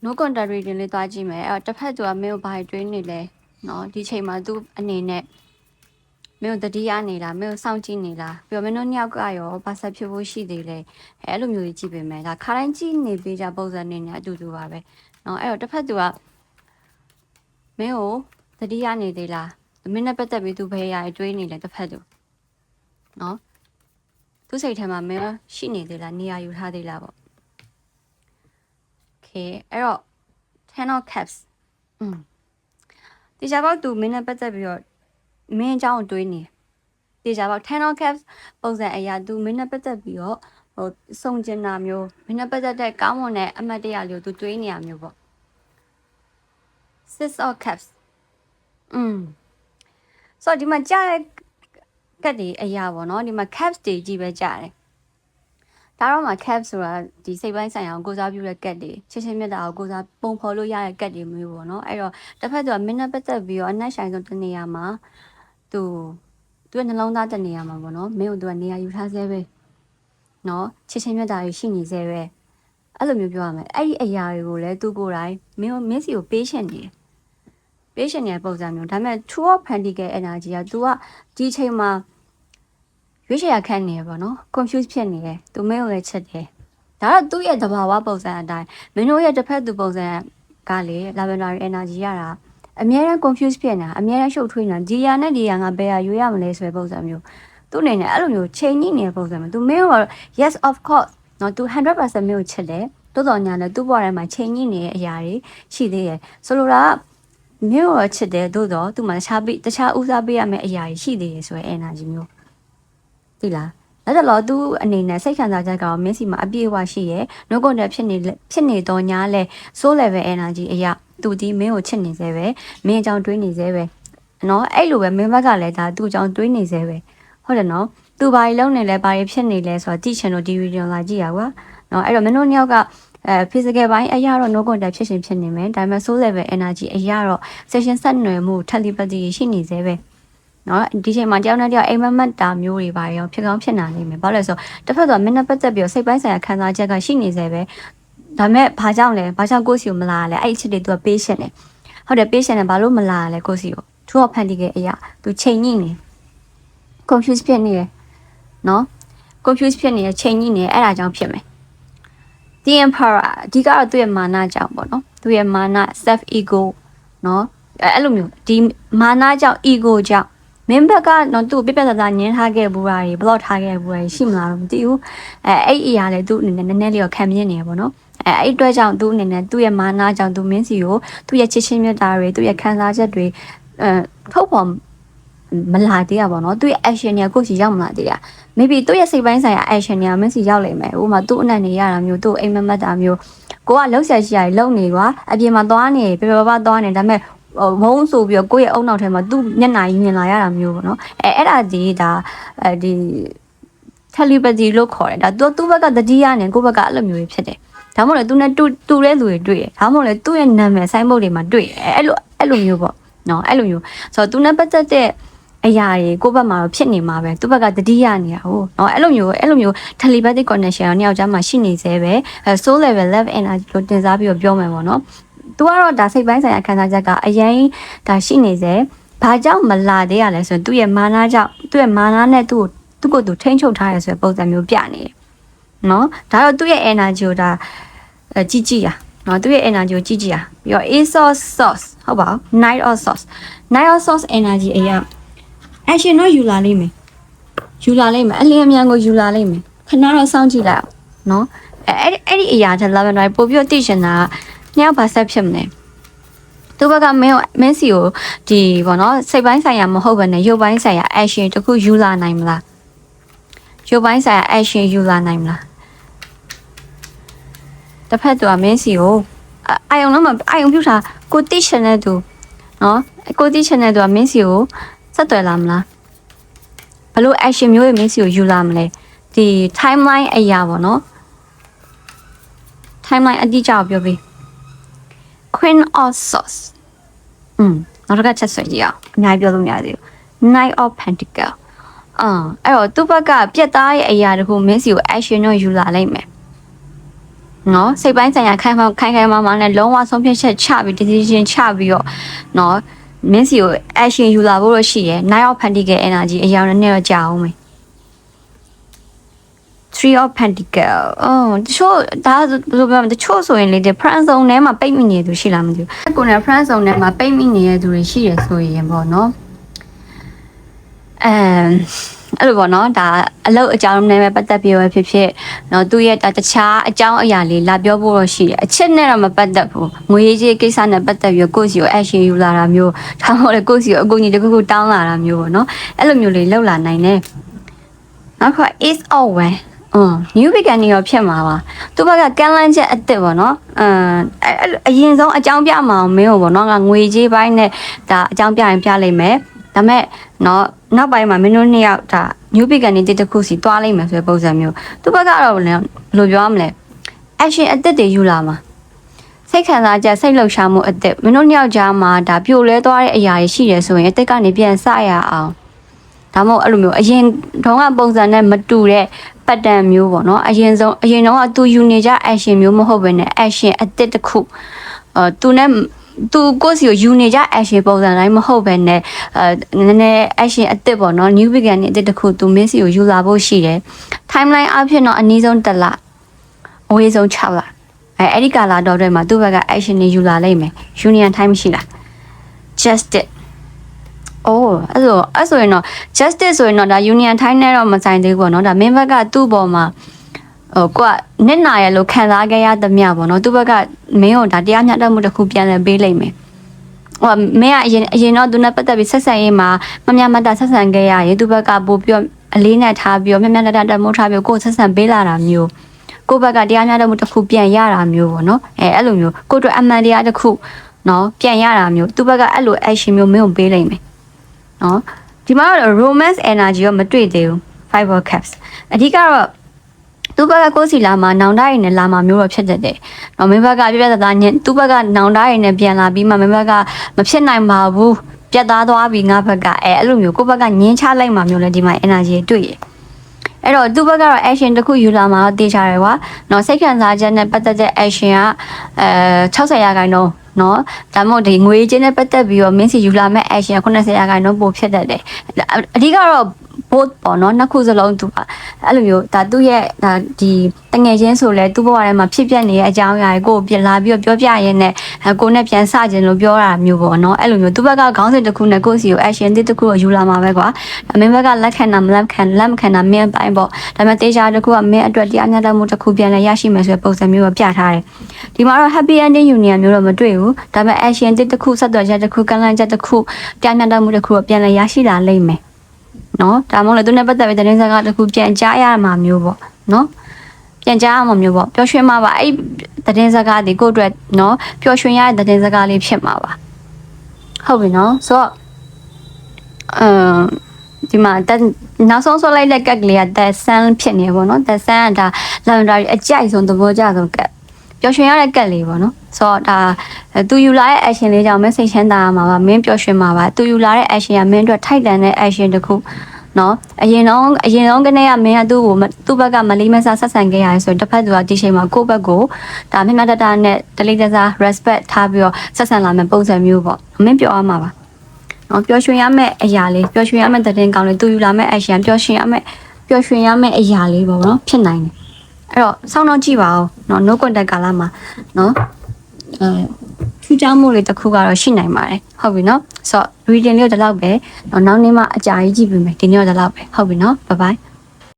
no contact reading လေးသွားကြည့်မယ်အဲ့တော့တစ်ဖက်သူကမင်းကိုဘာတွေးနေလဲနော်ဒီချိန်မှာသူအနေနဲ့မင်းကိုတတိယနေလားမင်းကိုစောင့်ကြည့်နေလားပြီးတော့မင်းတို့နှစ်ယောက်ကရောဘာဆက်ဖြစ်ဖို့ရှိသေးလဲအဲ့လိုမျိုးကြီးကြည့်ပေးမယ်ဒါခါတိုင်းကြည့်နေပေးကြပုံစံနေနဲ့အတူတူပါပဲနော်အဲ့တော့တစ်ဖက်သူကမင်းကိုတတိယနေသေးလားမင်းနဲ့ပတ်သက်ပြီးသူဘယ်ရာတွေးနေလဲတစ်ဖက်သူနော်သူစိတ်ထဲမှာမင်းရှိနေသေးလားနေရာယူထားသေးလားပေါ့ okay အဲ့တော့ ten of cups ဒီကြပေါက်သူမင်းနဲ့ပတ်သက်ပြီးတော့မင်းအကြောင်းတွေးနေဒီကြပေါက် ten of cups ပုံစံအရာသူမင်းနဲ့ပတ်သက်ပြီးတော့ဟိုစုံကျင်တာမျိုးမင်းနဲ့ပတ်သက်တဲ့ကောင်းမွန်တဲ့အမှတ်တရလေးကိုသူတွေးနေရမျိုးပေါ့ six of cups ဆိုတော့ဒီမှာကြားတဲ့ကတ်တွေအရာပေါ့နော်ဒီမှာ caps တွေကြီးပဲကြားတယ်ဒါတော့မှ caps ဆိုတာဒီစိတ်ပိုင်းဆိုင်ရာကိုကိုစားပြုတဲ့ကတ်တွေချင်းချင်းမြတ်တာကိုကိုစားပုံဖော်လို့ရတဲ့ကတ်တွေမျိုးပေါ့နော်အဲ့တော့တစ်ဖက်သူကမင်းနဲ့ပတ်သက်ပြီးတော့အနက်ဆိုင်ဆုံးတနေရာမှာသူရဲ့နှလုံးသားတနေရာမှာပေါ့နော်မင်းတို့ကနေရာယူထားဆဲပဲနော်ချင်းချင်းမြတ်တာတွေရှိနေဆဲပဲအဲ့လိုမျိုးပြောရမယ်အဲ့ဒီအရာတွေကိုလည်းသူကိုယ်တိုင်မင်းစီကိုပေးရှင်နေတယ်ပေးရှင်နေတဲ့ပုံစံမျိုးဒါပေမဲ့ Two of Pentacles energy က तू ကဒီချိန်မှာရွေးချယ်ရခက်နေရပေါ့နော် confuse ဖြစ်နေတယ်သူမင်းကိုလည်းချက်တယ်ဒါတော့သူ့ရဲ့သဘာဝပုံစံအတိုင်းမင်းတို့ရဲ့တစ်ဖက်သူပုံစံကလေ lavender energy ရတာအများအား confuse ဖြစ်နေတာအများအားရှုပ်ထွေးနေတာဒီရနဲ့ဒီရငါဘယ်ဟာရွေးရမလဲဆိုတဲ့ပုံစံမျိုးသူ့အနေနဲ့အဲ့လိုမျိုးချိန်ညိနေတဲ့ပုံစံမျိုးသူမင်းကတော့ yes of course နော်သူ 100% မင်းကိုချက်တယ်တိုးတော်ညာနဲ့သူ့ဘဝထဲမှာချိန်ညိနေတဲ့အရာတွေရှိသေးတယ်ဆိုလိုတာမျိုးရချစ်တယ်သို့တော့သူ့မှာတခြားဦးစားပေးရမယ့်အရာတွေရှိသေးတယ်ဆိုရဲ energy မျိုးသိလားလက်တော့သူအနေနဲ့စိတ်ခံစားချက်ကောင်မင်းစီမှာအပြည့်အဝရှိရဲနှုတ်ကုန်တဲ့ဖြစ်နေတော့ညာလဲ soul level energy အရာသူဒီမင်းကိုချစ်နေသေးပဲမင်းအကြောင်းတွေးနေသေးပဲနော်အဲ့လိုပဲမင်းဘက်ကလည်းဒါသူ့အကြောင်းတွေးနေသေးပဲဟုတ်တယ်နော်သူဘာကြီးလုံးနေလဲဘာကြီးဖြစ်နေလဲဆိုတော့တိချင်လို့ဒီ video လာကြည့်ရကွာနော်အဲ့တော့မင်းတို့နှစ်ယောက်ကphysical ဘိုင်းအရာတော့ no contact ဖြစ်နေမယ်ဒါပေမဲ့ soul level energy အရာတော့ session ဆက်နွယ်မှု telepathy ရှိနေသေးပဲနော်ဒီချိန်မှာတယောက်နဲ့တယောက်အိမ်မက်မက်တာမျိုးတွေပါရောဖြစ်ကောင်းဖြစ်လာနိုင်မယ်ဘာလို့လဲဆိုတစ်ဖက်တော့မင်းနဲ့ပတ်သက်ပြီးစိတ်ပိုင်းဆိုင်ရာခံစားချက်ကရှိနေသေးပဲဒါပေမဲ့ဘာကြောင့်ကိုစီကိုမလာလဲအဲ့အချက်တွေ तू ပေးရှင်းတယ်ဟုတ်တယ်ပေးရှင်းတယ်ဘာလို့မလာလဲကိုစီကိုသူ့ဖန်တီးခဲ့အရာ तू ချိန်ညိနေ confuse ဖြစ်နေရနော် confuse ဖြစ်နေရချိန်ညိနေအဲ့ဒါကြောင့်ဖြစ်မယ်The Emperor အဓိကတော့သူ့ရဲ့မာနကြောင့်ပေါ့နော်သူ့ရဲ့မာန self ego နော်အဲ့လိုမျိုးဒီမာနကြောင့် ego ကြောင့်မင်းဘက်ကတော့သူ့ပြပြတသားညင်းထားခဲ့ဘူးတာတွေ block ထားခဲ့ဘူးတာရှိမလားတော့မသိဘူးအဲ့အရာလေသူ့အနေနဲ့နည်းနည်းလေးတော့ခံမြင်နေရပေါ့နော်အဲ့အတွက်ကြောင့်သူ့အနေနဲ့သူ့ရဲ့မာနကြောင့်သူမင်းစီကိုသူ့ရဲ့ချစ်ချင်းမြတ်တာတွေသူ့ရဲ့ခံစားချက်တွေထုတ်ဖော်မလာသေးရပါတော့သူ့ရဲ့ action တွေကကိုယ့်စီရောက်မလာသေးတာ maybe သူ့ရဲ့စိတ်ပိုင်းဆိုင်ရာ action တွေကမင်းစီရောက်လိမ့်မယ်ဥပမာသူ့အနက်နေရတာမျိုးသူ့အိမ်မက်မက်တာမျိုးကိုကလှုပ်ရှားရှိရတယ်လှုပ်နေကွာအပြင်မှာသွားနေပြပြပပသွားနေဒါပေမဲ့ဝုန်းဆိုပြီးတော့ကိုယ့်ရဲ့အုံနောက်ထဲမှာသူ့မျက်နှာကြီးမြင်လာရတာမျိုးပေါ့နော်အဲ့ဒါဒီဒါဒီ telepathy လို့ခေါ်တယ်ဒါသူ့ဘက်ကတတိယနဲ့ကိုယ့်ဘက်ကအဲ့လိုမျိုးဖြစ်တယ်ဒါမှမဟုတ်လေသူနဲ့တူတဲ့လူတွေတွေ့တယ်ဒါမှမဟုတ်လေသူ့ရဲ့နာမည်ဆိုင်းဘုတ်တွေမှာတွေ့တယ်အဲ့လိုမျိုးပေါ့နော်အဲ့လိုမျိုးဆိုတော့သူနဲ့ပတ်သက်တဲ့အရာတွေကိုယ့်ဘက်မှာတော့ဖြစ်နေမှာပဲသူ့ဘက်ကတတိယနေတာဟုတ်เนาะအဲ့လိုမျိုး telepathic connection ကိုနှစ်ယောက်ကြားမှာရှိနေသေးပဲ soul level love energy ကိုတင်စားပြီးတော့ပြောမယ်ပေါ့เนาะသူကတော့ဒါစိတ်ပိုင်းဆိုင်ရာခံစားချက်ကအရင်ဒါရှိနေစေဘာကြောင့်မလာသေးရလဲဆိုရင်သူ့ရဲ့မာနကြောင့်သူ့ရဲ့မာနနဲ့သူ့ကိုသူထိန်းချုပ်ထားရဆိုတဲ့ပုံစံမျိုးပြနေတယ်เนาะဒါတော့သူ့ရဲ့ energy ကိုဒါကြည့်ရနော်သူ့ရဲ့ energy ကိုကြည့်ရပြီးတော့ ace of swords ဟုတ်ပါဘူး knight of swords energy အရာaction တော့ယူလာလိမ့်မယ်အလင်းအမြန်ကိုယူလာလိမ့်မယ်ခဏတော့စောင့်ကြည့်လိုက်နော်အဲ့ဒီအရာတဲ့ lavender ပို့ပြီးသိချင်တာနှစ်ယောက်ပါဆက်ဖြစ်မလဲသူဘက်ကမင်းစီကိုဒီပေါ့နော်စိတ်ပိုင်းဆိုင်ရာမဟုတ်ဘဲနဲ့ရုပ်ပိုင်းဆိုင်ရာ action တခုယူလာနိုင်မလားရုပ်ပိုင်းဆိုင်ရာ action ယူလာနိုင်မလားတစ်ဖက်သူကမင်းစီကိုအာယုံပြုထားကိုတိချင်တဲ့သူနော်ကိုတိချင်တဲ့သူကမင်းစီကိုဆက်သွယ်လာမလားဘလို့ action မျိုးရဲ့မင်းစီကိုယူလာမလဲဒီ timeline အရာပေါ့နော် timeline အတိအကျပြောပြီး Queen of Swords နောက်တစ်ခါချက်ဆွဲကြည့်အောင်အများကြီးပြောလို့မရသေးဘူး Knight of Pentacles အဲ့တော့သူ့ဘက်ကပြက်သားရဲ့အရာတခုမင်းစီကို action တော့ယူလာလိုက်မယ် နော်စိတ်ပိုင်းဆိုင်ရာခိုင်မာနဲ့လုံးဝဆုံးဖြတ်ချက်ချပြီး decision ချပြီးတော့နော်မင်းစီကို action ယူလာဖို့လို့ရှိရယ် Nine of Pentacles energy အရာနဲ့တော့ကြာအောင်မယ် Three of Pentacles တချို့ဒါဘယ်လိုပြောမလဲတချို့ဆိုရင်လေဒီ friend zone ထဲမှာပိတ်မိနေသူရှိလားမသိဘူးကိုယ်နဲ့ friend zone ထဲမှာပိတ်မိနေတဲ့သူတွေရှိရဆိုရင်ပေါ့နော်အဲ့လိုပေါ့နော်ဒါအလုပ်အကြောင်းနဲ့ပဲပတ်သက်ပြီးပဲဖြစ်နော်သူရဲ့တခြားအကြောင်းအရာလေးလာပြောဖို့တော့ရှိတယ်အချက်နဲ့တော့မပတ်သက်ဘူးငွေကြီးကိစ္စနဲ့ပတ်သက်ပြီးကိုယ့်စီကို action ယူလာတာမျိုးဒါမှမဟုတ်ကိုယ့်စီကိုအကူအညီတစ်ခုခုတောင်းလာတာမျိုးပေါ့နော်အဲ့လိုမျိုးလေးလောက်လာနိုင်တယ်နောက်တစ်ခါ is always new beginning ရောဖြစ်မှာပါသူဘက်ကကမ်းလှမ်းချက်အစ်စ်ပေါ့နော်အရင်ဆုံးအကြောင်းပြမှာမင်းပေါ့နော်ငါငွေကြီးပိုင်းနဲ့ဒါအကြောင်းပြရင်ပြလိုက်မယ်ဒါမဲ့နော်နောက်ပိုင်းမှာမင်းတို့နှစ်ယောက်ဒါ new beginning တစ်ခုစီတွားလိုက်မယ်ဆိုတဲ့ပုံစံမျိုးသူဘက်ကတော့ဘယ်လိုပြောရမလဲ action အစ်စ်တွေယူလာမှာစိတ်ခံစားချက်စိတ်လှုပ်ရှားမှုအစ်စ်မင်းတို့နှစ်ယောက်ကြားမှာဒါပြိုလဲသွားတဲ့အရာတွေရှိတယ်ဆိုရင်အစ်စ်ကနေပြန်စရအောင်ဒါမှမဟုတ်အဲ့လိုမျိုးအရင်တုန်းကပုံစံနဲ့မတူတဲ့ပတ်တန်မျိုးပေါ့နော်အရင်တော့ကသူယူနေကြ action မျိုးမဟုတ်ဘဲနဲ့ action အစ်စ်တစ်ခုသူကိုယ့်စီကိုယူနေကြ action ပုံစံတိုင်းမဟုတ်ပဲနဲ့နည်းနည်း action အစ်စ်ပေါ့နော် new beginning အစ်စ်တစ်ခုသူမင်းစီကိုယူလာဖို့ရှိတယ် timeline အဖြစ်တော့အနည်းဆုံး1လအဝေးဆုံး6လအဲ့ဒီကာလတော့တွေမှာသူ့ဘက်က action တွေယူလာလိမ့်မယ် union time ရှိလား justice အဲ့ဆိုရင်တော့ justice ဆိုရင်တော့ဒါ union time နဲ့တော့မဆိုင်သေးဘူးပေါ့နော်ဒါမင်းဘက်ကသူ့ပေါ်မှာကိုကနစ်နာရလို့ခံစားခဲ့ရသမျှပေါ့နော်သူ့ဘက်ကမင်းကိုဒါတရားမျှတမှုတစ်ခုပြန်လည်ပေးလိုက်မယ်ဟိုမင်းကအရင်တော့သူနဲ့ပတ်သက်ပြီးဆက်ဆံရေးမှာမမျှမတဆက်ဆံခဲ့ရရင်သူ့ဘက်ကပို့ပြီးအလေးနဲ့ထားပြီးမျှမျှတတမိုးထားပြီးကိုဆက်ဆံပေးလာတာမျိုးကိုဘက်ကတရားမျှတမှုတစ်ခုပြန်ရတာမျိုးပေါ့နော်အဲ့လိုမျိုးကိုတို့အမှန်တရားတစ်ခုနော်ပြန်ရတာမျိုးသူ့ဘက်ကအဲ့လို action မျိုးမင်းကိုပေးလိုက်မယ်နော်ဒီမှာတော့ romance energy ရောမတွေ့သေးဘူး Five of Cups အဓိကတော့သူ့ဘက်ကကိုယ်စီလာမှာနောင်တရည်နဲ့လာမှာမျိုးတော့ဖြစ်တတ်တယ်။နော်မင်းဘက်ကပြသားညင်သူ့ဘက်ကနောင်တရည်နဲ့ပြန်လာပြီးမှမင်းဘက်ကမဖြစ်နိုင်ပါဘူး။ပြတ်သားသွားပြီးငါဘက်ကအဲ့လိုမျိုးကိုယ့်ဘက်ကညင်းချလိုက်မှာမျိုးလဲဒီမှာ energy တွေ့ရ။အဲ့တော့သူ့ဘက်ကတော့ action တစ်ခုယူလာမှာတေးချတယ်ကွာ။နော်စိတ်ခံစားချက်နဲ့ပတ်သက်တဲ့ action က60%နော်ဒါမှမဟုတ်ဒီငွေချင်းနဲ့ပတ်သက်ပြီးတော့မင်းစီယူလာမဲ့ action 90%ပိုဖြစ်တတ်တယ်။အဓိကတော့both ပေါ့နော်နှစ်ခုစလုံးသူအဲ့လိုမျိုးဒါသူ့ရဲ့ဒါဒီတငယ်ချင်းဆိုလဲသူ့ဘဝထဲမှာဖြစ်ပျက်နေတဲ့အကြောင်းအရာကိုပြန်လာပြီးတော့ပြောပြရင်းနဲ့ကိုနဲ့ပြန်စခြင်းလို့ပြောတာမျိုးပေါ့နော်အဲ့လိုမျိုးသူ့ဘက်ကခေါင်းစဉ်တစ်ခုနဲ့ကိုယ့်စီကို action တစ်ခုကိုယူလာမှာပဲကွာမင်းဘက်ကလက်ခံတာမလက်ခံတာမင်းအပိုင်းပေါ့ဒါပေမဲ့တေချာတစ်ခုကမင်းအတွက်တရားမျှတမှုတစ်ခုပြန်လဲရရှိမယ်ဆိုတဲ့ပုံစံမျိုးကိုပြထားတယ်ဒီမှာတော့ happy ending union မျိုးတော့မတွေ့ဘူးဒါပေမဲ့ action တစ်ခုဆက်သွယ်ချက်တစ်ခုကန့်လန့်ချက်တစ်ခုတရားမျှတမှုတစ်ခုကိုပြန်လဲရရှိလာလိမ့်မယ်နော်ဒါမှမဟုတ်လေသူနဲ့ပတ်သက်ပြီးသတင်းစကားတစ်ခုပြန်ကြားရမှာမျိုးပေါ့နော်ပြန်ကြားရမှာမျိုးပေါ့ပျော်ရွှင်မှာပါအဲ့သတင်းစကားဒီကိုအတွက်နော်ပျော်ရွှင်ရတဲ့သတင်းစကားလေးဖြစ်မှာပါဟုတ်ပြီနော်ဆိုတော့ဒီမှာနောက်ဆုံးဆိုလိုက်တဲ့ကက်ကလေးက the sun ဖြစ်နေပေါ့နော် the sun ကဒါ lavender အကြိုက်ဆုံးသဘောကျဆုံးကက်ပျော်ရွှင်ရတဲ့ကက်လေးပေါ့နော်ဆိုတော့ဒါသူယူလာတဲ့ action လေးကြောင့်မင်းစိတ်ချမ်းသာမှာပါမင်းပျော်ရွှင်မှာပါသူယူလာတဲ့ action ကမင်းအတွက်ထိုက်တန်တဲ့ action တစ်ခုနော်အရင်တော့ကနေကမင်းကသူ့ဘက်ကမလေးမစားဆက်ဆံခဲ့ရတယ်ဆိုတော့တစ်ဖက်သူကဒီချိန်မှာကိုယ့်ဘက်ကိုဒါမျှမျှတတနဲ့တလေးတစား respect ထားပြီးတော့ဆက်ဆံလာမယ့်ပုံစံမျိုးပေါ့မင်းပြောရမှာပါနော်ပျော်ရွှင်ရမယ့်အရာလေးပျော်ရွှင်ရမယ့်တဲ့ကောင်းလေးသူယူလာမယ့် action ပျော်ရွှင်ရမယ့်အရာလေးပေါ့နော်ဖြစ်နိုင်တယ်အဲ့တော့စောင့်တော့ကြည့်ပါဦးနော် no contact ကာလမှာနော်ထူးခြားမှုလေးတစ်ခုကတော့ရှိနိုင်ပါတယ်ဟုတ်ပြီနော်ဆိုတော့ reading လေးတော့ဒီလောက်ပဲနောက်နေ့မှအကြာကြီးကြည့်ပြီးမယ်ဒီနေ့တော့ဒီလောက်ပဲဟုတ်ပြီနော် bye bye